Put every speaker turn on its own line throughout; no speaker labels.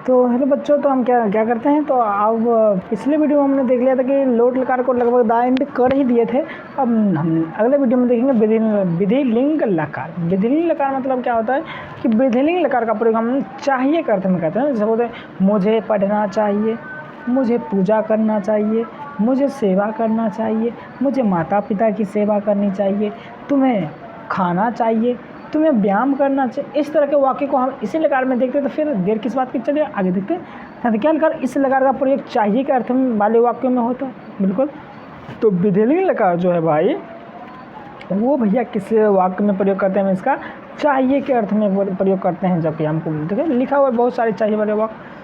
तो हेलो बच्चों, तो हम क्या क्या करते हैं। तो अब पिछले वीडियो में हमने देख लिया था कि लोट लकार को लगभग दाएंड कर ही दिए थे। अब हम अगले वीडियो में देखेंगे विधिलिंग लकार। विधिलिंग लकार मतलब क्या होता है कि विधिलिंग लकार का प्रयोग हम चाहिए के अर्थ में करते हैं। जैसे बोलते हैं मुझे पढ़ना चाहिए, मुझे पूजा करना चाहिए, मुझे सेवा करना चाहिए, मुझे माता पिता की सेवा करनी चाहिए, तुम्हें खाना चाहिए, तुम्हें व्यायाम करना चाहिए। इस तरह के वाक्य को हम इसी लकार में देखते हैं। तो फिर देर किस बात की, चलिए आगे देखते हैं। क्या लकार इस लकार का प्रयोग चाहिए के अर्थ में वाले वाक्यों में होता है, बिल्कुल। तो विधिलिंग लकार जो है भाई, वो भैया किस वाक्य में प्रयोग करते हैं, इसका चाहिए के अर्थ में प्रयोग करते हैं। जबकि हमको देखिए लिखा हुआ है बहुत सारे चाहिए वाले वाक्य।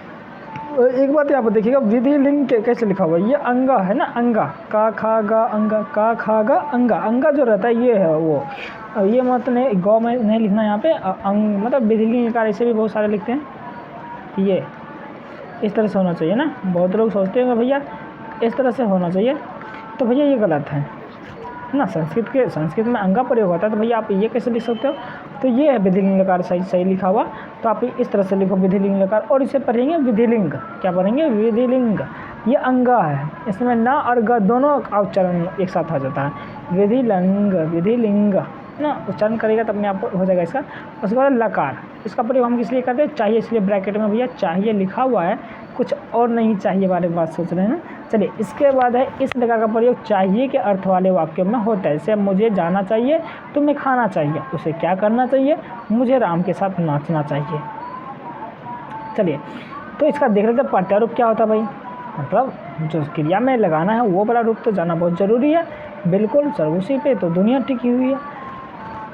एक बात यहाँ पर देखिएगा, विधिलिंग कैसे लिखा हुआ है। ये अंगा है ना, अंगा, का खा गा अंगा, का खा गा अंगा। अंगा जो रहता है ये है वो, ये मतलब गौ में नहीं लिखना यहाँ पे। अंग मतलब विधिलिंग लकार ऐसे भी बहुत सारे लिखते हैं। ये इस तरह से होना चाहिए ना, बहुत लोग सोचते हैं भैया इस तरह से होना चाहिए, तो भैया ये गलत है ना। संस्कृत में अंगा प्रयोग होता है, तो भैया आप ये कैसे लिख सकते हो। तो ये है विधिलिंग लकार सही लिखा हुआ। तो आप इस तरह से लिखो विधिलिंग लकार, और इसे पढ़ेंगे विधिलिंग। क्या पढ़ेंगे, विधिलिंग। ये अंगा है, इसमें ना और ग दोनों का उच्चारण एक साथ आ जाता है। विधिलिंग ना उच्चारण करेगा तब अपने आप हो जाएगा इसका। उसके बाद लकार, इसका प्रयोग हम किस लिए करते हैं, चाहिए, इसलिए ब्रैकेट में भैया चाहिए लिखा हुआ है, कुछ और नहीं चाहिए बारे में बात सोच रहे हैं ना। चलिए इसके बाद है इस लकार का प्रयोग चाहिए के अर्थ वाले वाक्यों में होता है। जैसे मुझे जाना चाहिए, तुम्हें खाना चाहिए, उसे क्या करना चाहिए, मुझे राम के साथ नाचना चाहिए। चलिए तो इसका देख लेते हैं प्रत्यारूप क्या होता है भाई। मतलब जो क्रिया में लगाना है वो वाला रूप तो जाना बहुत ज़रूरी है, बिल्कुल। सर्वोसी पे तो दुनिया टिकी हुई है।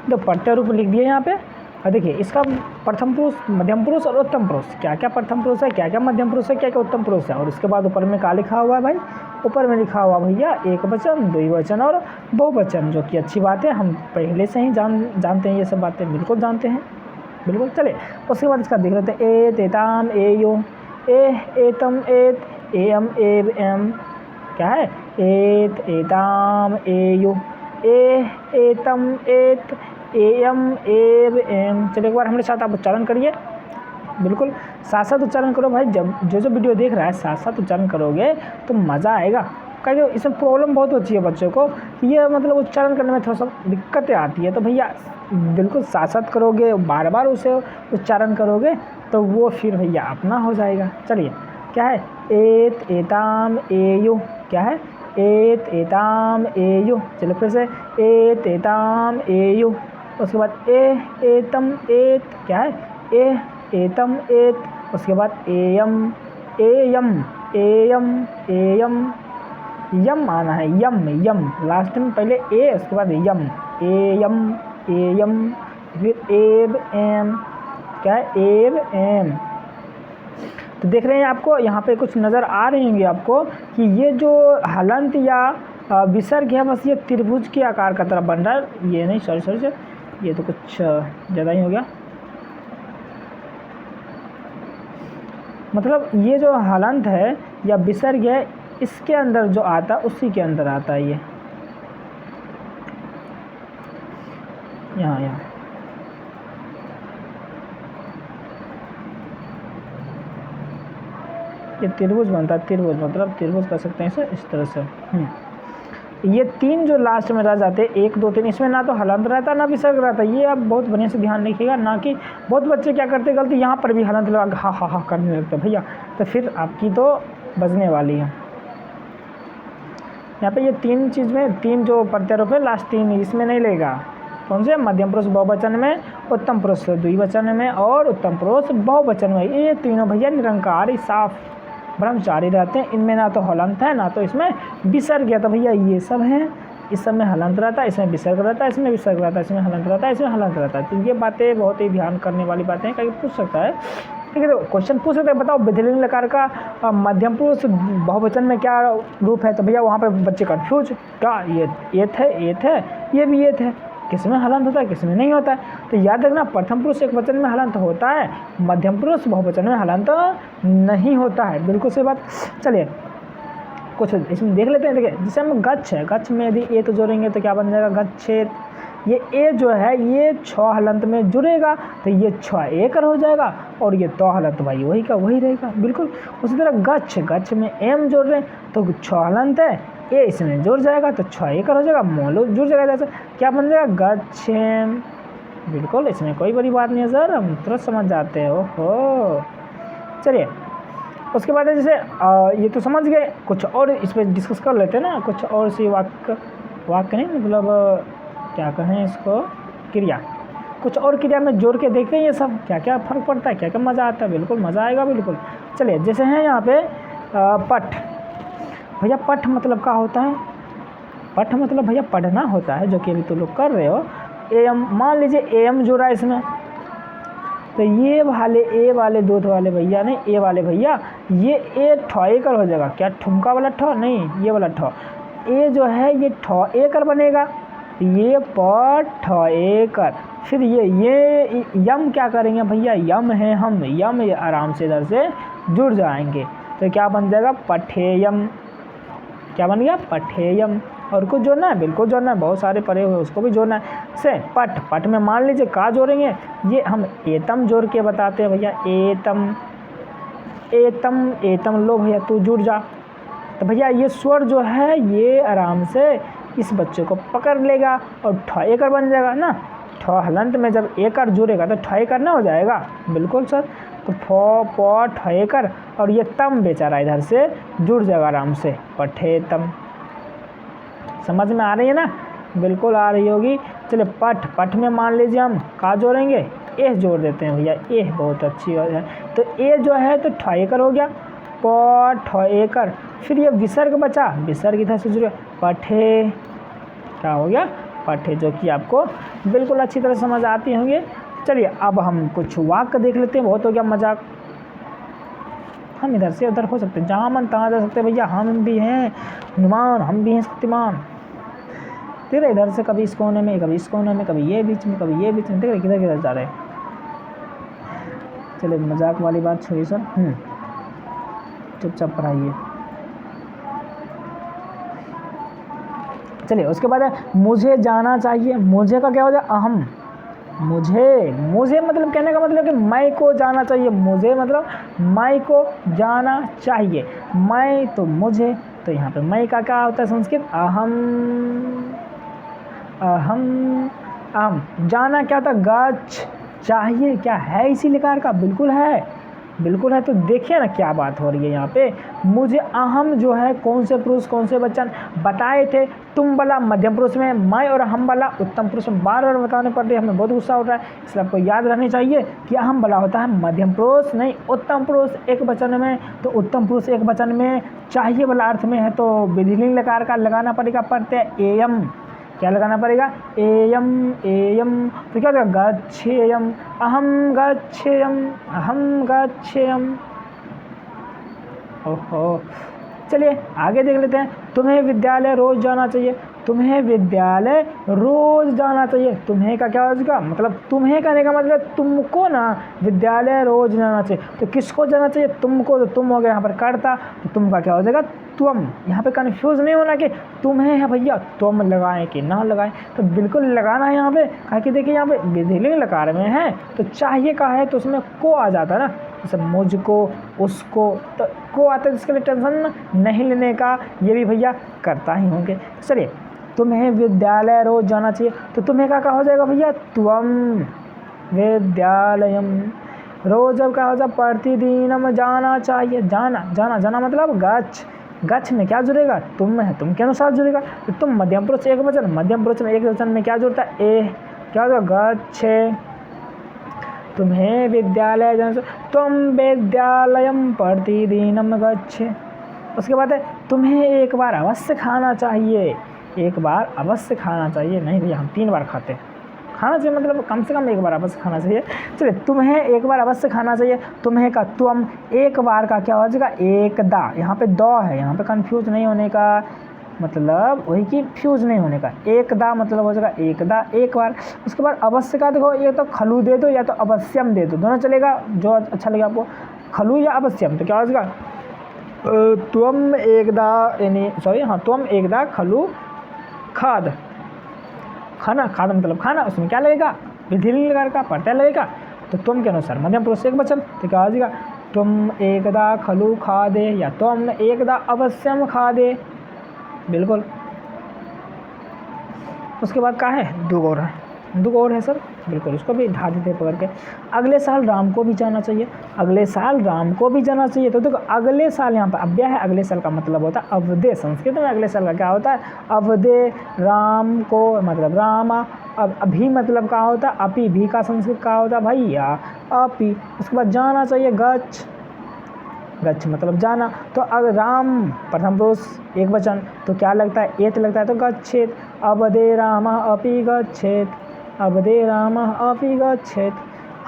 तो प्रत्यारूप लिख दिए यहाँ पे। और देखिए इसका प्रथम पुरुष, मध्यम पुरुष और उत्तम पुरुष, क्या क्या प्रथम पुरुष है, क्या क्या मध्यम पुरुष है, क्या क्या उत्तम पुरुष है। और इसके बाद ऊपर में क्या लिखा हुआ है भाई, ऊपर में लिखा हुआ भैया एक वचन, द्विवचन और बहुवचन, जो कि अच्छी बात है। हम पहले से ही जानते हैं ये सब बातें, बिल्कुल जानते हैं, बिल्कुल। चले उसके बाद इसका देख लेते हैं। ए तेताम ए यो, एतम एत, एम एव एम, क्या है, एत एताम ए यो, एतम एत, एम एव एम। चलिए एक बार हमारे साथ आप उच्चारण करिए, बिल्कुल साथ साथ उच्चारण करो भाई। जब जो वीडियो देख रहा है साथ साथ उच्चारण करोगे तो मज़ा आएगा। क्योंकि इसमें प्रॉब्लम बहुत होती है बच्चों को, ये मतलब उच्चारण करने में थोड़ा सा दिक्कतें आती है। तो भैया बिल्कुल साथ साथ करोगे, बार बार उसे उच्चारण करोगे तो वो फिर भैया अपना हो जाएगा। चलिए क्या है, एत एताम ए यु, क्या है, एत एताम ए यु। चलो फिर से, एत एताम ए यु। उसके बाद एतम एत, क्या है, एतम एत। उसके बाद एयम एयम एयम एयम, यम आना है, यम यम लास्ट में, पहले ए उसके बाद यम, एयम एयम। फिर एब एम, क्या है, एब एम। तो देख रहे हैं आपको यहाँ पे कुछ नज़र आ रही होंगी आपको कि ये जो हलंत या विसर्ग है बस ये त्रिभुज के आकार का तरह बन रहा है। ये नहीं, सॉरी ये तो कुछ ज़्यादा ही हो गया। मतलब ये जो हलंत है या विसर्ग है इसके अंदर जो आता है उसी के अंदर आता है ये, यहाँ ये त्रिभुज बनता है। त्रिभुज मतलब त्रिभुज कर सकते हैं इसे इस तरह से। ये तीन जो लास्ट में रह जाते हैं, 1 2 3, इसमें ना तो हलंत रहता ना विसर्ग रहता। ये आप बहुत बढ़िया से ध्यान रखिएगा, ना कि बहुत बच्चे क्या करते गलती यहाँ पर भी हलंत लगा हा हा हा करने लगते भैया, तो फिर आपकी तो बजने वाली है। यहाँ पे ये 3 चीज़ में 3 जो प्रत्यारोप है लास्ट 3 इसमें नहीं लेगा। कौन से, मध्यम पुरुष बहुवचन में, उत्तम पुरुष द्विवचन में और उत्तम पुरुष बहुवचन में। ये तीनों भैया निरंकारी साफ ब्रह्मचारी रहते हैं। इनमें ना तो हलंत है ना तो इसमें विसर्ग है। तो भैया ये सब हैं, इस सब में हलंत रहता है, इसमें विसर्ग रहता है, इसमें विसर्ग रहता है, इसमें हलंत रहता है, इसमें हलंत रहता है। तो ये बातें बहुत ही ध्यान करने वाली बातें हैं, कहीं पूछ सकता है। ठीक है, तो क्वेश्चन पूछ सकते हैं, बताओ विधिलिंग लकार का मध्यम पुरुष बहुवचन में क्या रूप है। तो भैया वहाँ पे बच्चे कन्फ्यूज, क्या ये एथ है, ये भी एथ है, किसमें हलंत होता है किसमें नहीं होता है। तो याद रखना प्रथम पुरुष एक वचन में हलंत होता है, मध्यम पुरुष बहुवचन में हलंत नहीं होता है, बिल्कुल सही बात। चलिए कुछ इसमें देख लेते हैं। देखिए जैसे हम गच्छ है, गच्छ में यदि ए तो जोड़ेंगे तो क्या बन जाएगा, गच्छेत। ये ए जो है ये छ हलंत में जुड़ेगा तो ये छ एकर हो जाएगा और ये तो हलंत भाई वही का वही रहेगा बिल्कुल। उसी तरह गच्छ में एम जोड़ रहे हैं तो छ हलंत है, ए इसमें जुड़ जाएगा तो छ एकर हो जाएगा, मोल जुड़ जाएगा, जैसे क्या बन जाएगा गच्छेम। बिल्कुल इसमें कोई बड़ी बात नहीं है सर, हम तुरंत समझ जाते हैं। ओहो चलिए उसके बाद जैसे ये तो समझ गए, कुछ और इस पर डिस्कस कर लेते हैं ना, कुछ और सी वाक्य नहीं मतलब क्या कहें इसको, क्रिया, कुछ और क्रिया में जोड़ के देखें ये सब क्या क्या फ़र्क पड़ता है, क्या क्या मज़ा आता है। बिल्कुल मज़ा आएगा बिल्कुल। चलिए जैसे है यहाँ पे पठ, भैया पठ मतलब क्या होता है, पठ मतलब भैया पढ़ना होता है, जो कि अभी तो लोग कर रहे हो। एम मान लीजिए एम जोड़ा इसमें, तो ये वाले ए वाले दूध वाले भैया नहीं, ए वाले भैया ये ए ठ एकर हो जाएगा, क्या ठुमका वाला ठ नहीं, ये वाला ठ, ए जो है ये ठ एकर बनेगा, ये प ठ एकर। फिर ये यम क्या करेंगे भैया, यम है हम, यम ये आराम से इधर से जुड़ जाएंगे तो क्या बन जाएगा पठेयम। क्या बन गया पठेयम। और कुछ जोड़ना है, बिल्कुल जोड़ना है, बहुत सारे पढ़े हुए उसको भी जोड़ना है। से पठ, पठ में मान लीजिए का जोड़ेंगे, ये हम एतम जोड़ के बताते हैं भैया, एतम एतम एतम, लो भैया तू जुड़ जा। तो भैया ये स्वर जो है ये आराम से इस बच्चे को पकड़ लेगा और ठ एकर बन जाएगा ना। ठ हलंत में जब एकर जुड़ेगा तो ठ एकर ना हो जाएगा। बिल्कुल सर, तो फ प ठ एकर और ये तम बेचारा इधर से जुड़ जाएगा आराम से, पठेतम। समझ में आ रही है ना, बिल्कुल आ रही होगी। चलिए पठ, पठ में मान लीजिए हम का जोड़ेंगे, ए जोड़ देते हैं भैया, ए बहुत अच्छी है। तो ए जो है तो ठ एकर हो गया, प ठ एकर। फिर ये विसर्ग बचा, विसर्ग इधर से जुड़े, पठे, क्या हो गया पठे, जो कि आपको बिल्कुल अच्छी तरह समझ आती होंगे। चलिए अब हम कुछ वाक्य देख लेते हैं, बहुत हो गया मजाक, हम इधर से उधर हो सकते हैं, जहाँ मन तहाँ जा सकते हैं भैया, हम भी हैं हनुमान, हम भी हैं शक्तिमान। देख रहे इधर से कभी इस कोने में, कभी इस कोने में, कभी ये बीच में, कभी ये बीच में, देख रहे किधर किधर जा रहे हैं। चलिए मजाक वाली बात छोड़िए सर, चुपचाप पढ़ाइए। चलिए उसके बाद है मुझे जाना चाहिए, मुझे का क्या हो जाए अहम, मुझे मतलब कहने का मतलब कि मैं को जाना चाहिए, मुझे मतलब मैं को जाना चाहिए, मैं तो मुझे, तो यहाँ पे मैं का क्या होता है संस्कृत अहम, अहम। जाना क्या होता है गच्छ, चाहिए क्या है इसी लिकार का, बिल्कुल है, बिल्कुल है। तो देखिए ना क्या बात हो रही है यहाँ पे, मुझे अहम जो है कौन से पुरुष कौन से वचन बताए थे, तुम वाला मध्यम पुरुष में, मैं और हम वाला उत्तम पुरुष में, बार बार बताने पड़ रही है, हमें बहुत गुस्सा हो रहा है। इसलिए आपको याद रहनी चाहिए कि अहम वाला होता है मध्यम पुरुष नहीं उत्तम पुरुष एक वचन में, तो उत्तम पुरुष एक वचन में चाहिए वाला अर्थ में है तो विधिलिंग लकार का लगाना पड़ेगा, पढ़ते हैं एयम, क्या लगाना पड़ेगा एयम, एयम। तो क्या होगा गच्छेयम, अहम गच्छेयम, अहम गच्छेयम। ओहो चलिए आगे देख लेते हैं, तुम्हें विद्यालय रोज जाना चाहिए, तुम्हें विद्यालय रोज जाना चाहिए, तुम्हें का क्या होगा मतलब, तुम्हें कहने का मतलब तुमको ना विद्यालय रोज जाना चाहिए, तो किसको जाना चाहिए तुमको, तो तुम हो गया यहाँ पर कर्ता, तो तुम का क्या हो जाएगा तुम। यहाँ पे कन्फ्यूज़ नहीं होना कि तुम्हें है भैया तुम लगाएं कि ना लगाएं, तो बिल्कुल लगाना है यहाँ पे, कहा कि देखिए यहाँ पे विधिलिंग लकार में है तो चाहिए का है तो उसमें को आ जाता है ना, जैसे मुझको उसको, तो को आता है जिसके लिए टेंशन नहीं लेने का, ये भी भैया करता ही होंगे। चलिए तुम्हें विद्यालय रोज जाना चाहिए, तो तुम्हें का हो जाएगा भैया त्वम विद्यालयम, रोज अब क्या हो जाए प्रतिदिनम जाना चाहिए, जाना जाना जाना मतलब गच्छ, गच्छ में क्या जुड़ेगा तुम है, तुम के अनुसार जुड़ेगा, तो तुम मध्यम पुरुष एक वचन, मध्यम पुरुष में एक वचन में क्या जुड़ता है ए, क्या होगा गच्छे, तुम्हें विद्यालय जाना, तुम विद्यालयम प्रतिदिनम गच्छे। उसके बाद है तुम्हें एक बार अवश्य खाना चाहिए, एक बार अवश्य खाना चाहिए, नहीं भैया हम 3 बार खाते हैं, खाना चाहिए मतलब कम से कम एक बार अवश्य खाना चाहिए। चलिए तुम्हें एक बार अवश्य खाना चाहिए, तुम्हें का तुम, एक बार का क्या हो जाएगा एकदा, यहाँ पे दो है, यहाँ पे कंफ्यूज नहीं होने का मतलब वही कि फ्यूज नहीं होने का, एकदा मतलब हो जाएगा एकदा एक बार। उसके बाद अवश्य का देखो ये तो खलू दे दो या तो अवश्यम दे दो, दोनों चलेगा जो अच्छा लगे आपको, खलू या अवश्यम, तो क्या हो जाएगा त्वम एकदा, यानी सॉरी हाँ त्वम एकदा खलू खाद, खाना, खाद मतलब खाना, उसमें क्या लगेगा, विधिलिंग लकार का प्रत्यय लगेगा। तो तुम के अनुसार मध्यम पुरुष एक वचन, तो क्या हो जाएगा, तुम एकदा खलु खादे या तुम एकदा अवश्यम खादे, बिल्कुल। उसके बाद क्या है, दुगौर है, दुगौर है सर, बिल्कुल, उसको भी ढा देते पकड़ के। अगले साल राम को भी जाना चाहिए, अगले साल राम को भी जाना चाहिए। तो देखो अगले साल यहाँ पर अव्यय है, अगले साल का मतलब होता है अवधे, संस्कृत में अगले साल का क्या होता है, अवधे। राम को मतलब रामा, अब अभी मतलब क्या होता है, अपी, भी का संस्कृत क्या होता है भैया, अपी। उसके बाद जाना चाहिए, गच्छ, गच्छ मतलब जाना। तो अगर राम प्रथम पुरुष एक वचन, तो क्या लगता है, एत लगता है, तो गच्छेत। अवधे रामः अपि गच्छेत, अवधे रामः अपि गच्छेत।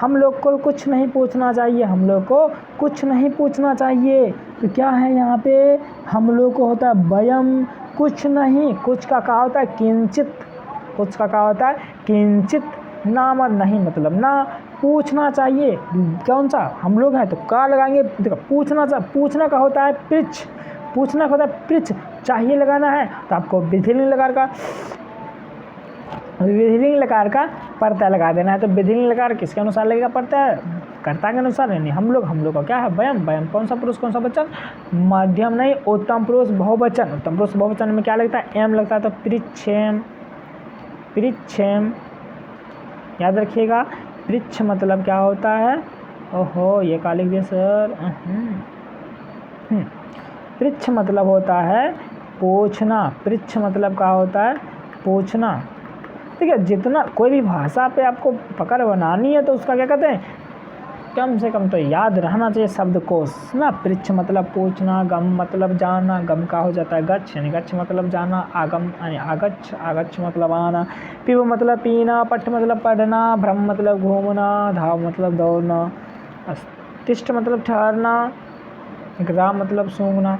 हम लोग को कुछ नहीं पूछना चाहिए, हम लोग को कुछ नहीं पूछना चाहिए। तो क्या है यहाँ पे, हम लोग को होता है वयम, कुछ नहीं, कुछ का क्या होता है, किंचित, कुछ का क्या होता है, किंचित। नाम नहीं मतलब ना, पूछना चाहिए, कौन सा, हम लोग हैं तो का लगाएंगे, देखो पूछना का होता है पृच्छ, पूछना का होता है पृच्छ, चाहिए लगाना है तो आपको विधिलिंग लकार का, विधिलिंग लकार का प्रत्यय लगा देना है। तो विधिलिंग लकार किसके अनुसार लगेगा, प्रत्यय कर्ता के अनुसार, नहीं हम लोग का क्या है, वयम, वयम कौन सा पुरुष कौन सा वचन, मध्यम नहीं, उत्तम पुरुष बहुवचन, उत्तम पुरुष बहुवचन में क्या लगता है, एम लगता है, तो पृच्छेम, पृच्छेम याद रखिएगा। पृच्छ मतलब क्या होता है, ओहो ये का लिख दिया सर, पृच्छ मतलब होता है पूछना, पृच्छ मतलब क्या होता है, पूछना। ठीक है, जितना कोई भी भाषा पे आपको पकड़ बनानी है तो उसका क्या कहते हैं, कम से कम तो याद रहना चाहिए शब्दकोश ना। पृच्छ मतलब पूछना, गम मतलब जाना, गम का हो जाता है गच्छ, यानी गच्छ मतलब जाना, आगम यानी आगच्छ, आगच्छ मतलब आना, पिब मतलब पीना, पठ मतलब पढ़ना, भ्रम मतलब घूमना, धाव मतलब दौड़ना, तिष्ठ मतलब ठहरना, ग्राम मतलब सूंघना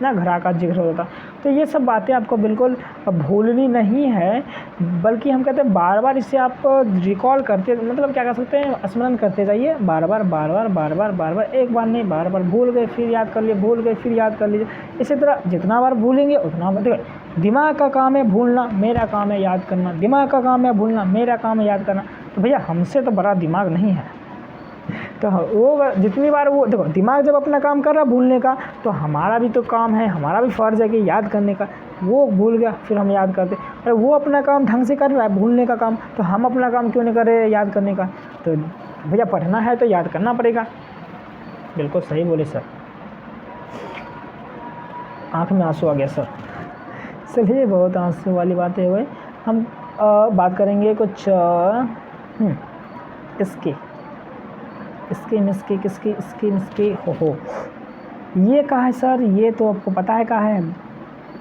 ना, घरा का जिक्र होता। तो ये सब बातें आपको बिल्कुल भूलनी नहीं है, बल्कि हम कहते हैं बार बार इसे आप रिकॉल करते, मतलब क्या कर सकते हैं, स्मरण करते जाइए, बार बार बार बार बार बार बार बार, एक बार नहीं बार बार, भूल गए फिर याद कर लिए, भूल गए फिर याद कर लीजिए। इसी तरह जितना बार भूलेंगे उतना बार, दिमाग का काम है भूलना, मेरा काम है याद करना, दिमाग का काम है भूलना, मेरा काम है याद करना। तो भैया हमसे तो बड़ा दिमाग नहीं है, तो वो जितनी बार वो देखो, दिमाग जब अपना काम कर रहा है भूलने का, तो हमारा भी तो काम है, हमारा भी फ़र्ज़ है कि याद करने का। वो भूल गया फिर हम याद करते, अरे वो अपना काम ढंग से कर रहा है भूलने का काम, तो हम अपना काम क्यों नहीं कर रहे याद करने का। तो भैया पढ़ना है तो याद करना पड़ेगा, बिल्कुल सही बोले सर, आँख में आंसू आ गया सर। चलिए बहुत आंसू वाली बातें हुए, हम बात करेंगे कुछ इसके मिसके किसके इसके मिसके हो। ये कहा है सर, ये तो आपको पता है कहा है,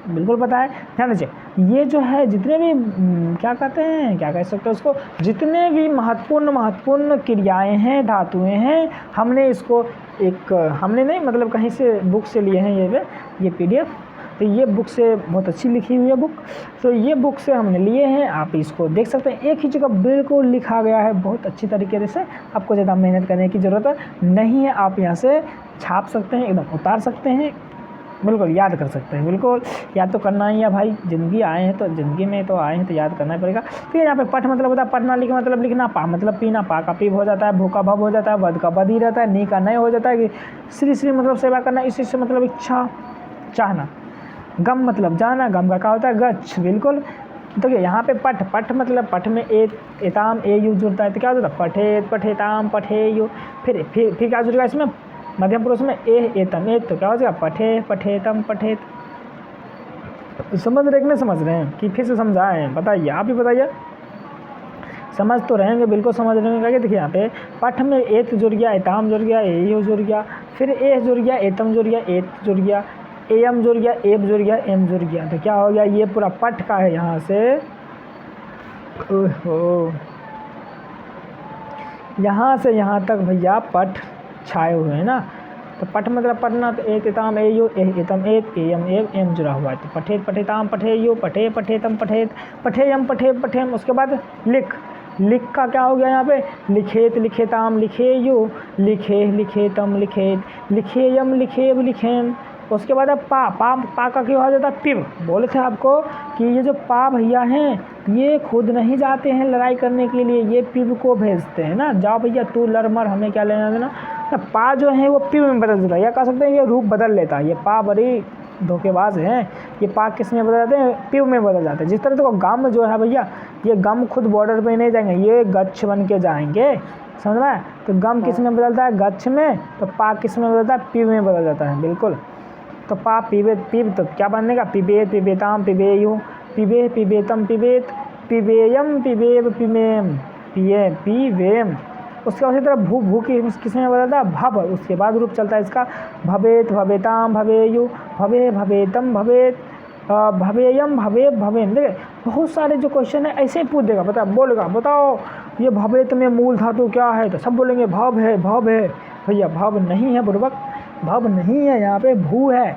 बिल्कुल पता है, ध्यान दीजिए। ये जो है जितने भी क्या कहते हैं, क्या कह सकते हैं उसको, जितने भी महत्वपूर्ण क्रियाएं हैं, धातुएं हैं, हमने इसको हमने नहीं मतलब कहीं से बुक से लिए हैं, ये PDF, तो ये बुक से बहुत अच्छी लिखी हुई है बुक, तो ये बुक से हमने लिए हैं, आप इसको देख सकते हैं, एक ही जगह बिल्कुल लिखा गया है बहुत अच्छी तरीके से, आपको ज़्यादा मेहनत करने की ज़रूरत नहीं है, आप यहाँ से छाप सकते हैं, एकदम उतार सकते हैं, बिल्कुल याद कर सकते हैं, बिल्कुल याद तो करना ही है भाई, ज़िंदगी आए हैं तो ज़िंदगी में तो आए हैं तो याद करना ही पड़ेगा। फिर यहाँ पे पठ मतलब होता है पढ़ना, लिख मतलब लिखना, पा मतलब पीना, पा का पीव हो जाता है, भू का भव हो जाता है, वध का वध ही रहता है, नी का नय हो जाता है, श्री मतलब सेवा करना, इसी से मतलब इच्छा चाहना, गम मतलब जाना, गम का क्या होता है गच्छ, बिल्कुल। तो यहाँ पे पठ मतलब पठ में एताम ए यू जुड़ता है, तो क्या होता है पठेत पठेताम पठे यू, फिर क्या जुड़ेगा इसमें मध्यम पुरुष में एतम, तो क्या हो जाएगा पठे पठेतम पठेत। समझ रहे हैं कि फिर से समझाएं, बताइए आप ही बताइए, समझ तो रहेंगे, बिल्कुल समझ रहेंगे। देखिए यहाँ पे पठ में एत जुड़ गया, एताम जुड़ गया, ए यू जुड़ गया, फिर ए जुड़ गया, एतम जुड़ गया, एत जुड़ गया, एम जुड़ गया, एब जुड़ गया, एम जुड़ गया, तो क्या हो गया ये पूरा पठ का है यहाँ से, ओहो यहाँ से यहाँ तक भैया पठ छाए हुए हैं ना। तो पठ मतलब पढ़ना, तो एताम ए यू, एतम एत, एम एब, एम जुड़ा हुआ है, तो पठेत पठेताम पठे यू, पठे पठेतम पठेत, पठेयम पठे पठेम। उसके बाद लिख का क्या हो गया यहाँ पे, लिखेत लिखेताम लिखे यू, लिखे लिखेतम लिखेत, लिखेयम लिखेब लिखेम, उसके बाद अब पा पा पा का क्यों आ जाता है पिब। बोले थे आपको कि ये जो पा भैया हैं ये खुद नहीं जाते हैं लड़ाई करने के लिए, ये पिब को भेजते हैं ना, जाओ भैया तू लड़ मर हमें क्या लेना देना। पा जो है वो पिब में बदल जाता है, या कह सकते हैं ये रूप बदल लेता है। ये पा बड़ी धोखेबाज हैं, ये पा किस में बदल जाते हैं, पिब में बदल जाते हैं। जिस तरह देखो गम जो है भैया, ये गम खुद बॉर्डर पे नहीं जाएंगे, ये गच्छ बन के जाएंगे, समझ में। तो गम किस में बदलता है, गच्छ में, तो पा किस में बदलता है, पिब में बदल जाता है, बिल्कुल। तो पा पिबेत पिब, तो क्या बनेगा, पिबेत पिबेताम पिबेयु, पिबे पिबेतम पिबेत, पिबेयम पिबेब पिमेम, पिए पिवेम। उसके बाद उसी तरह भू भू की किस में बदलता है, भव। उसके बाद रूप चलता है इसका भवेत भवेताम भवेयु, भवे भवेतम भवेत, भवेयम भवे भवेन। देखिए बहुत सारे जो क्वेश्चन है ऐसे ही पूछ देगा, बता बोलेगा बताओ ये भवेत में मूल धातु क्या है, तो सब बोलेंगे भव है भव है। भैया भव नहीं है बुर्बक, भव नहीं है, यहाँ पे भू है,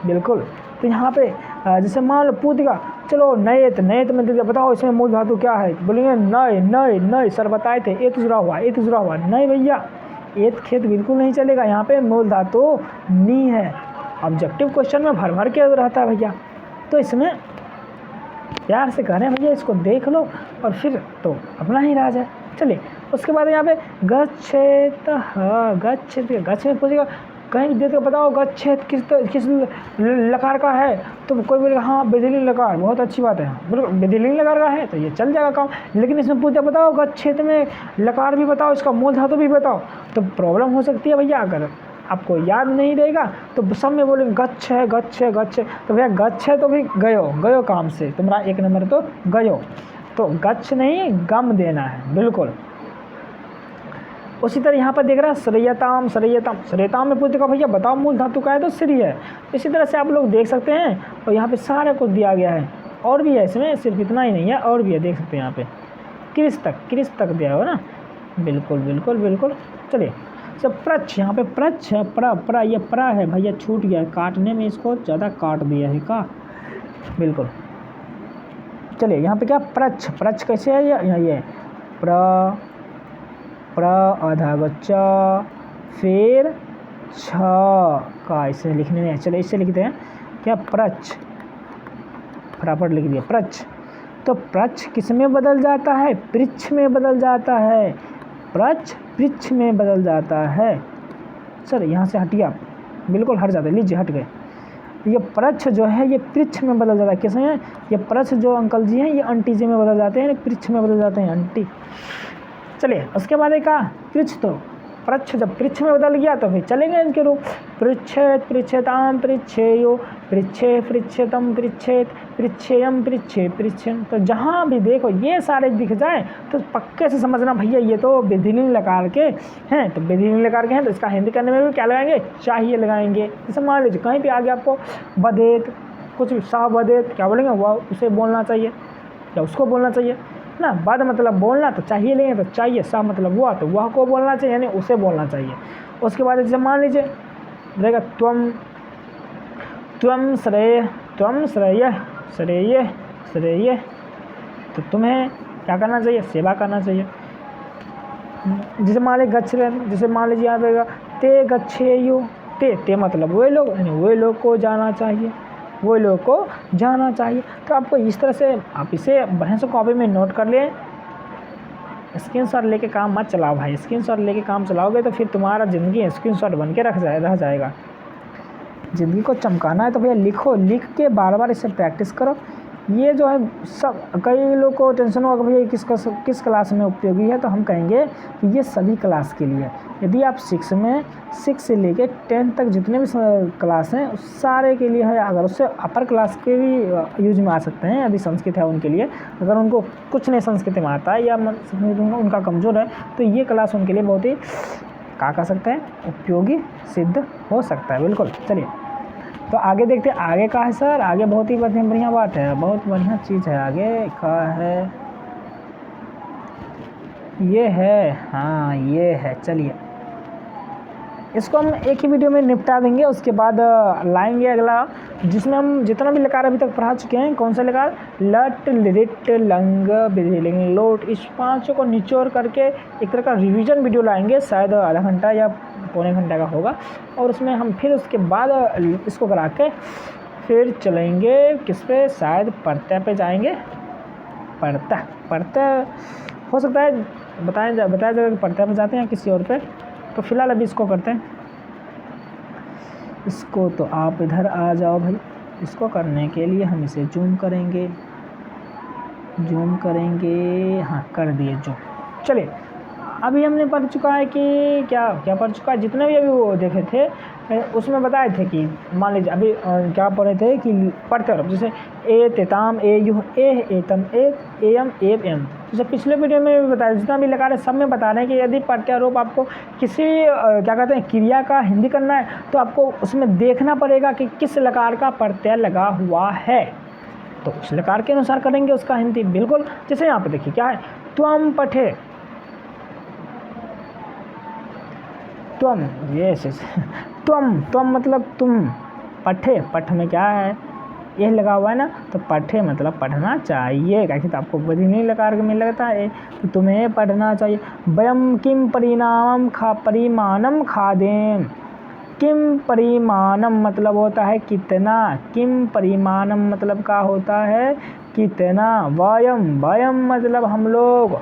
बिल्कुल। तो यहाँ पे जैसे मान लो पूछ देगा चलो नयत, नयत में दे बताओ इसमें मूल धातु क्या है, बोलेंगे नय नय नय, सर बताए थे एत जुड़ा हुआ, एत जुड़ा हुआ। नहीं भैया एत खेत बिल्कुल नहीं चलेगा, यहाँ पे मूल धातु नी है। ऑब्जेक्टिव क्वेश्चन में भर भर के रहता है भैया, तो इसमें प्यार से कह रहे हैं भैया इसको देख लो और फिर तो अपना ही राज है। चलिए उसके बाद यहाँ पे गच्छेत, गच्छेत, गच्छ में पूछेगा कहीं भी देख के बताओ गच्छेत किस लकार का है, तो कोई बोलेगा हाँ विधिलिंग लकार, बहुत अच्छी बात है, बिल्कुल विधिलिंग लकार का है तो ये चल जाएगा काम। लेकिन इसमें पूछा बताओ गच्छेत में लकार भी बताओ, इसका मूल धातु भी बताओ, तो प्रॉब्लम हो सकती है भैया। अगर आपको याद नहीं रहेगा तो सब में बोलेंगे गच्छ है गच्छ है गच्छ है, तो भैया गच्छ है तो भी गयो गयो काम से, तुम्हारा एक नंबर तो गयो, तो गच्छ नहीं गम देना है, बिल्कुल। उसी तरह यहाँ पर देख रहा है श्रेयताम श्रेयताम, श्रेयताम में पूछेगा भैया बताओ मूल धातु का है, तो श्री है। इसी तरह से आप लोग देख सकते हैं, और यहाँ पे सारा कुछ दिया गया है, और भी है इसमें, सिर्फ इतना ही नहीं है और भी है, देख सकते हैं यहाँ पे क्रिस तक दिया हुआ ना, बिल्कुल बिल्कुल बिल्कुल। चलिए सब प्रच्छ, यहाँ पे प्रच्छ है, प्र ये प्रा है भैया, छूट गया है काटने में, इसको ज़्यादा काट दिया है का, बिल्कुल। चलिए यहाँ पे क्या प्रच्छ, प्रच्छ कैसे है, ये प्र आधा गच्चा फिर छ का, इसे लिखने में चलो इससे लिखते हैं क्या, प्रच्छ, फटाफट लिख दिया प्रच्छ। तो प्रच्छ किस में बदल जाता है, पृच्छ में बदल जाता है, प्रच्छ पृच्छ में बदल जाता है। सर यहाँ से हटिए आप, बिल्कुल हट जाते, लीजिए हट गए। ये प्रच्छ जो है ये पृच्छ में बदल जाता है, किस में, ये प्रच्छ जो अंकल जी हैं ये अंटीजे में बदल जाते हैं, पृच्छ में बदल जाते हैं, अंटी। चलिए उसके बाद एक पृच्छ, तो प्रच्छ जब पृच्छ में बदल गया तो फिर चलेंगे इनके रूप, पृच्छेत पृच्छेताम पृच्छेयो, पृच्छे पृच्छेतम पृच्छेत, पृच्छेयम पृच्छे पृच्छेन। तो जहाँ भी देखो ये सारे दिख जाए तो पक्के से समझना भैया ये तो विधिलिंग लकार के हैं, तो विधिलिंग लकार के हैं तो इसका हिंदी करने में भी क्या लगाएंगे, चाहिए लगाएंगे। जैसे मान लीजिए कहीं पे आ गया आपको बदेत, कुछ भी सा बदेत, क्या बोलेंगे वह उसे बोलना चाहिए या उसको बोलना चाहिए ना, बद मतलब बोलना, तो चाहिए लेंगे तो चाहिए, सा मतलब हुआ तो वह को बोलना चाहिए, यानी उसे बोलना चाहिए। उसके बाद जैसे मान लीजिए रहेगा त्वम श्रेय, त्वम श्रेय श्रेय श्रेय, तो तुम्हें क्या करना चाहिए, सेवा करना चाहिए। जैसे मान लीजिए गच्छ, जैसे मान लीजिए यहाँ पे ते गच्छेयु, ते मतलब वे लोग, यानी वे लोग को जाना चाहिए, वो लोगों को जाना चाहिए। तो आपको इस तरह से आप इसे बढ़िया से कॉपी में नोट कर लें, स्क्रीनशॉट लेके काम मत चलाओ भाई, स्क्रीनशॉट लेके काम चलाओगे तो फिर तुम्हारा ज़िंदगी स्क्रीनशॉट बन के रह जाएगा। ज़िंदगी को चमकाना है तो भैया लिखो, लिख के बार बार इसे प्रैक्टिस करो। ये जो है सब, कई लोग को टेंशन होगा भैया किस क्लास में उपयोगी है, तो हम कहेंगे कि ये सभी क्लास के लिए। यदि आप 6 से लेके 10 तक जितने भी क्लास हैं उस सारे के लिए है। अगर उससे अपर क्लास के भी यूज में आ सकते हैं, यदि संस्कृत है उनके लिए, अगर उनको कुछ नहीं संस्कृत में आता है या उनका कमज़ोर है तो ये क्लास उनके लिए बहुत ही क्या कह सकते हैं, उपयोगी सिद्ध हो सकता है, बिल्कुल। चलिए तो आगे देखते हैं, आगे का है सर, आगे बहुत ही बढ़िया बात है, बहुत बढ़िया चीज़ है। आगे का है, ये है, हाँ ये है। चलिए इसको हम एक ही वीडियो में निपटा देंगे। उसके बाद लाएंगे अगला, जिसमें हम जितना भी लकार अभी तक पढ़ा चुके हैं। कौन सा लकार? लट, लिट, लंग, विधि, लिंग, लोट। इस पांचों को निचोड़ करके एक तरह का रिवीजन वीडियो लाएंगे, शायद आधा घंटा या पौने घंटे का होगा। और उसमें हम फिर उसके बाद इसको करा के फिर चलेंगे किस पे? शायद प्रत्यय पे जाएंगे। प्रत्यय हो सकता है बताया जाएगा कि प्रत्यय पे जाते हैं किसी और पे। तो फिलहाल अभी इसको करते हैं। इसको तो आप इधर आ जाओ भाई। इसको करने के लिए हम इसे जूम करेंगे। हाँ, कर दिए जूम। चलिए, अभी हमने पढ़ चुका है कि क्या पढ़ चुका है, जितने भी अभी वो देखे थे उसमें बताए थे कि मान लीजिए अभी क्या पढ़े थे कि प्रत्यय रूप, जैसे ए तेताम, ए यू, ए एतम, ए एम, एब, एम। जैसे पिछले वीडियो में भी बताया, जितना भी लगा रहे सब में बता रहे हैं कि यदि प्रत्यय रूप आपको किसी क्या कहते हैं क्रिया का हिंदी करना है तो आपको उसमें देखना पड़ेगा कि किस लकार का प्रत्यय लगा हुआ है, तो उस लकार के अनुसार करेंगे उसका हिंदी। बिल्कुल, जैसे यहाँ पे देखिए क्या है, त्वम पठे, त्वम, यस, त्वम मतलब तुम, पठे, पठ में क्या है, यह लगा हुआ है ना, तो पठे मतलब पढ़ना चाहिए। क्या तो आपको विधि नहीं लकार में लगता है तो तुम्हें पढ़ना चाहिए। वयम किम परिमाणम खादेम। किम परिमाणम मतलब होता है कितना। किम परिमाणम मतलब क्या होता है? कितना। वयम मतलब हम लोग,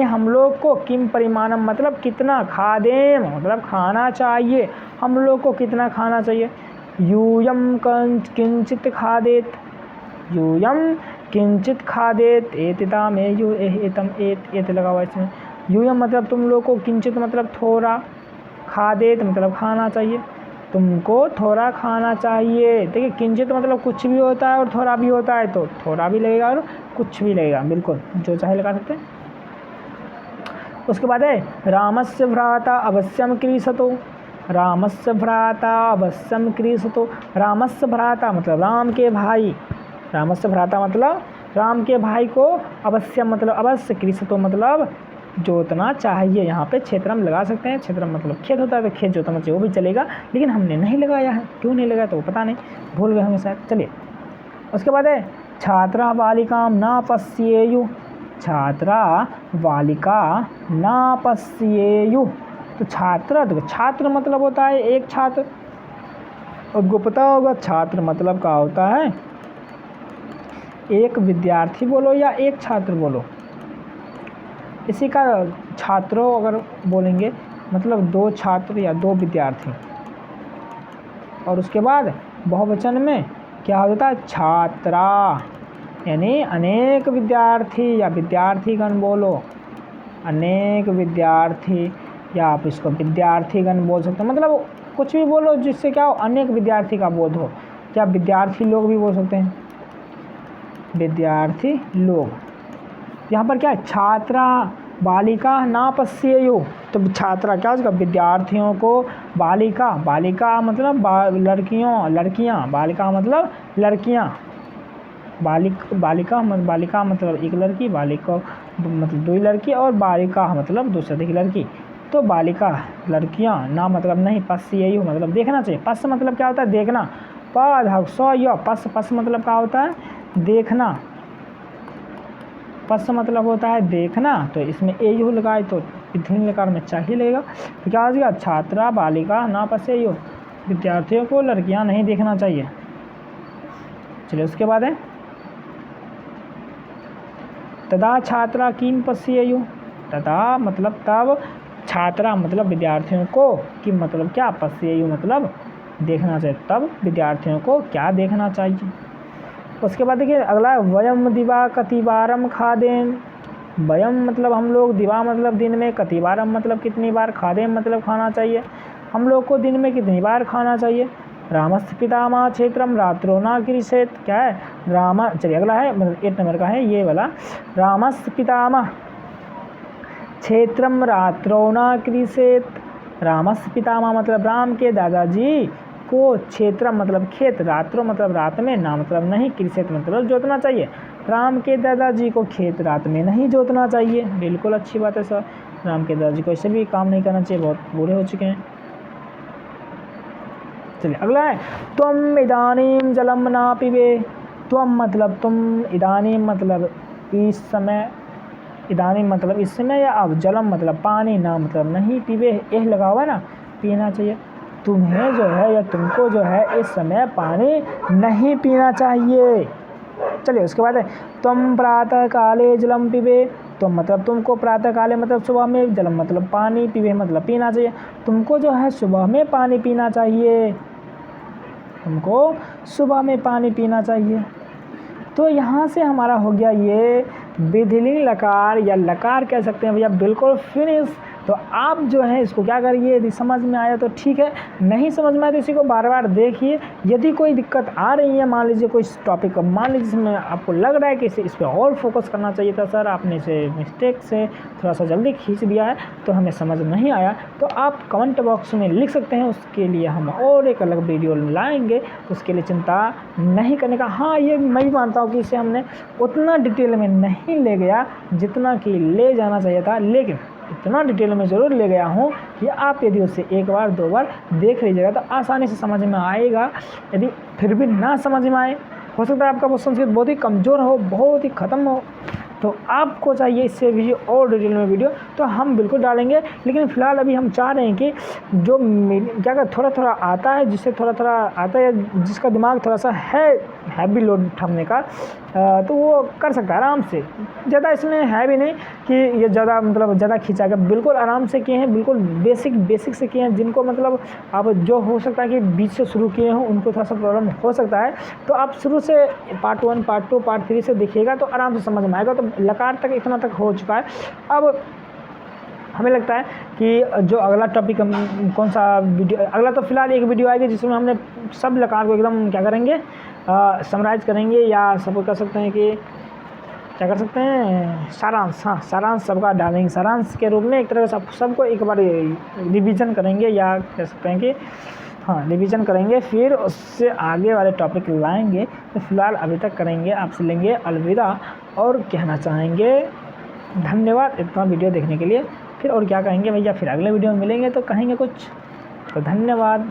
हम लोग को, किम परिमाणम मतलब कितना, खादेम मतलब खाना चाहिए, हम लोग को कितना खाना चाहिए। यूयम किंचित खादेत, यूयम किंचित खादेत, एतिताम, एयु, एतम, एत लगा हुआ इसमें। यूयम मतलब तुम लोग को, किंचित मतलब थोड़ा, खादेत मतलब खाना चाहिए, तुमको थोड़ा खाना चाहिए। देखिए, किंचित मतलब कुछ भी होता है और थोड़ा भी होता है, तो थोड़ा भी लगेगा और कुछ भी लगेगा, बिल्कुल जो चाहे लगा सकते हैं। उसके बाद है रामस्य भ्राता अवश्यम क्रीसतो। रामस्य भ्राता अवश्यम क्रीसतो। रामस्य भ्राता मतलब राम के भाई, रामस्य भ्राता मतलब राम के भाई को, अवश्यम मतलब अवश्य, क्रीसतो मतलब जोतना चाहिए। यहाँ पे क्षेत्रम लगा सकते हैं। क्षेत्रम मतलब खेत होता है तो खेत जोतना चाहिए, वो भी चलेगा, लेकिन हमने नहीं लगाया है। क्यों नहीं लगाया तो वो पता नहीं, भूल गए होंगे शायद। चलिए, उसके बाद है छात्रा बालिकाम न पश्येयु। छात्रा बालिका न पश्येयु। तो छात्र मतलब होता है एक छात्र, और को पता होगा छात्र मतलब क्या होता है, एक विद्यार्थी बोलो या एक छात्र बोलो, इसी का छात्रों अगर बोलेंगे मतलब दो छात्र या दो विद्यार्थी। और उसके बाद बहुवचन में क्या होता है, छात्रा, यानी अनेक विद्यार्थी या विद्यार्थीगण बोलो, अनेक विद्यार्थी, या आप इसको विद्यार्थीगण बोल सकते हो, मतलब कुछ भी बोलो जिससे क्या हो, अनेक विद्यार्थी का बोध हो। क्या विद्यार्थी लोग भी बोल सकते हैं, विद्यार्थी लोग। यहाँ पर क्या है, छात्रा बालिका ना पश्येयु, तो छात्रा क्या होगा, विद्यार्थियों को, बालिका मतलब लड़कियाँ, बालिका मतलब लड़कियाँ, बालिका मतलब एक लड़की, बालिका मतलब दो लड़की, और बालिका मतलब दूसरे अधिक लड़की। तो बालिका लड़कियाँ, ना मतलब नहीं, पश्येयु मतलब देखना चाहिए। पश्य मतलब क्या होता है, देखना। पस मतलब क्या होता है, देखना। पस मतलब होता है देखना, तो इसमें एयु लगाए तो विधिलिंग लकार में चाहिए लगेगा। तो क्या हो जाएगा, छात्रा बालिका ना पश्येयु, विद्यार्थियों को लड़कियां नहीं देखना चाहिए। चलिए, उसके बाद है तदा छात्रा किम पश्येयु। तदा मतलब तब, छात्रा मतलब विद्यार्थियों को, किम मतलब क्या, पश्येयु मतलब देखना चाहिए, तब विद्यार्थियों को क्या देखना चाहिए। उसके बाद देखिए अगला, वयम दिवा कतिबारम खादेम। वयम मतलब हम लोग, दिवा मतलब दिन में, कतिबारम मतलब कितनी बार, खादेम मतलब खाना चाहिए, हम लोग को दिन में कितनी बार खाना चाहिए। रामस्य पितामह क्षेत्रम रात्रो न कृषेत। क्या है, राम, चलिए अगला है मतलब 8 नंबर का है ये वाला। रामस्य पितामह क्षेत्रम रात्रो न कृषेत। रामस्य पितामह मतलब राम के दादाजी को, क्षेत्रम मतलब खेत, रात्रो मतलब रात में, ना मतलब नहीं, कृषेत मतलब जोतना चाहिए। राम के दादाजी को खेत रात में नहीं जोतना चाहिए, बिल्कुल अच्छी बात है सर। राम के दादाजी को ऐसे भी काम नहीं करना चाहिए, बहुत बूढ़े हो चुके हैं। चलिए अगला है त्वम इदानीम जलम न पिबे। त्वम मतलब तुम, इदानीम मतलब इस समय, इदानीम मतलब इस समय या अब, जलम मतलब पानी, ना मतलब नहीं, पिबे एह लगा हुआ ना, पीना चाहिए। तुम्हें जो है या तुमको जो है इस समय पानी नहीं पीना चाहिए। चलिए उसके बाद है तुम प्रातः काले जलम पिबे। तो मतलब तुमको प्रातः काले मतलब सुबह में, जलम मतलब पानी, पिबे मतलब पीना चाहिए। तुमको जो है सुबह में पानी पीना चाहिए, तुमको सुबह में पानी पीना चाहिए। तो यहाँ से हमारा हो गया ये विधिलिंग लकार या लकार कह सकते हैं भैया, बिल्कुल फिनिश। तो आप जो है इसको क्या करिए, यदि समझ में आया तो ठीक है, नहीं समझ में आया तो इसी को बार बार देखिए। यदि कोई दिक्कत आ रही है, मान लीजिए कोई टॉपिक मान लीजिए इसमें आपको लग रहा है कि इस पर और फोकस करना चाहिए था सर, आपने इसे मिस्टेक से थोड़ा सा जल्दी खींच दिया है तो हमें समझ नहीं आया, तो आप कमेंट बॉक्स में लिख सकते हैं। उसके लिए हम और एक अलग वीडियो लाएंगे, उसके लिए चिंता नहीं करने का। हाँ, ये मैं भी मानता हूँ कि इसे हमने उतना डिटेल में नहीं ले गया जितना कि ले जाना चाहिए था, लेकिन इतना डिटेल में ज़रूर ले गया हूँ कि आप यदि उसे एक बार दो बार देख लीजिएगा तो आसानी से समझ में आएगा। यदि फिर भी ना समझ में आए, हो सकता है आपका वो संस्कृत बहुत ही कमज़ोर हो, बहुत ही ख़त्म हो, तो आपको चाहिए इससे भी और डिटेल में वीडियो, तो हम बिल्कुल डालेंगे। लेकिन फ़िलहाल अभी हम चाह रहे हैं कि जो क्या कहते थोड़ा थोड़ा आता है, जिससे थोड़ा थोड़ा आता है, जिसका दिमाग थोड़ा सा है हैवी लोड उठाने का, तो वो कर सकता है आराम से। ज़्यादा इसमें है भी नहीं कि ये ज़्यादा मतलब ज़्यादा खींचाएगा, बिल्कुल आराम से किए हैं, बिल्कुल बेसिक से किए हैं। जिनको मतलब आप जो हो सकता है कि बीच से शुरू किए हों उनको थोड़ा सा प्रॉब्लम हो सकता है, तो आप शुरू से पार्ट 1 पार्ट 2 पार्ट 3 से देखिएगा तो आराम से समझ में आएगा। तो लकार तक इतना तक हो चुका है। अब हमें लगता है कि जो अगला टॉपिक हम कौन सा वीडियो, अगला तो फिलहाल एक वीडियो आएगी जिसमें हमने सब लकार को एकदम क्या करेंगे, समराइज़ करेंगे, या सब कर सकते हैं कि क्या कर सकते हैं, सारांश। हाँ, सारांश सबका डालेंगे, सारांश के रूप में एक तरह से सबको एक बार रिवीजन करेंगे, या कह सकते हैं कि हाँ रिवीजन करेंगे, फिर उससे आगे वाले टॉपिक लाएंगे। तो फिलहाल अभी तक करेंगे, आपसे लेंगे अलविदा और कहना चाहेंगे धन्यवाद इतना वीडियो देखने के लिए। फिर और क्या कहेंगे भैया, फिर अगले वीडियो में मिलेंगे तो कहेंगे कुछ, तो धन्यवाद।